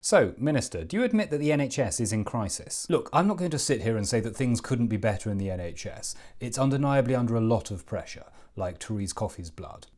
So, Minister, do you admit that the NHS is in crisis? Look, I'm not going to sit here and say that things couldn't be better in the NHS. It's undeniably under a lot of pressure, like Therese Coffey's blood.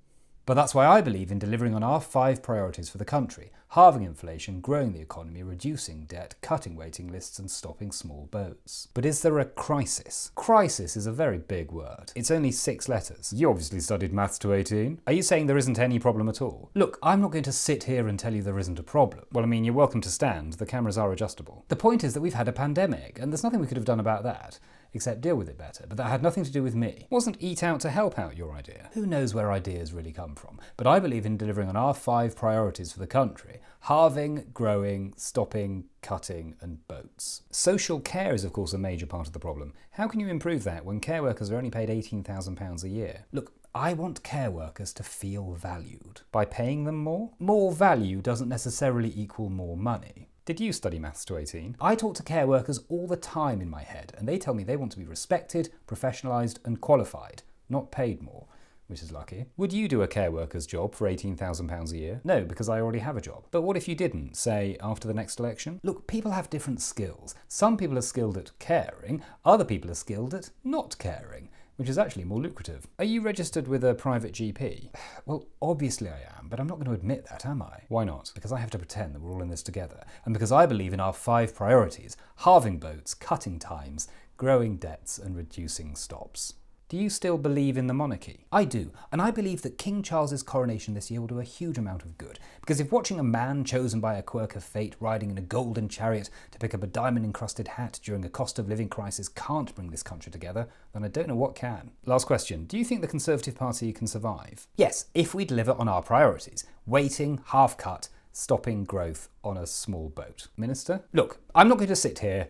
But that's why I believe in delivering on our 5 priorities for the country: halving inflation, growing the economy, reducing debt, cutting waiting lists and stopping small boats. But is there a crisis? Crisis is a very big word. It's only 6 letters. You obviously studied maths to 18. Are you saying there isn't any problem at all? Look, I'm not going to sit here and tell you there isn't a problem. Well, I mean, you're welcome to stand. The cameras are adjustable. The point is that we've had a pandemic, and there's nothing we could have done about that, except deal with it better. But that had nothing to do with me. Wasn't eat out to help out your idea? Who knows where ideas really come from? But I believe in delivering on our 5 priorities for the country: halving, growing, stopping, cutting and boats. Social care is of course a major part of the problem. How can you improve that when care workers are only paid £18,000 a year? Look, I want care workers to feel valued. By paying them more? More value doesn't necessarily equal more money. Did you study maths to 18? I talk to care workers all the time in my head, and they tell me they want to be respected, professionalised and qualified, not paid more, which is lucky. Would you do a care worker's job for £18,000 a year? No, because I already have a job. But what if you didn't, say, after the next election? Look, people have different skills. Some people are skilled at caring, other people are skilled at not caring, which is actually more lucrative. Are you registered with a private GP? Well, obviously I am, but I'm not going to admit that, am I? Why not? Because I have to pretend that we're all in this together, and because I believe in our 5 priorities: halving boats, cutting times, growing debts and reducing stops. Do you still believe in the monarchy? I do, and I believe that King Charles's coronation this year will do a huge amount of good. Because if watching a man chosen by a quirk of fate riding in a golden chariot to pick up a diamond-encrusted hat during a cost of living crisis can't bring this country together, then I don't know what can. Last question. Do you think the Conservative Party can survive? Yes, if we deliver on our priorities: waiting, half cut, stopping growth on a small boat. Minister? Look, I'm not going to sit here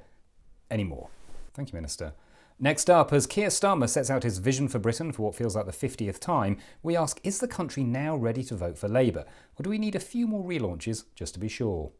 anymore. Thank you, Minister. Next up, as Keir Starmer sets out his vision for Britain for what feels like the 50th time, we ask, is the country now ready to vote for Labour? Or do we need a few more relaunches just to be sure?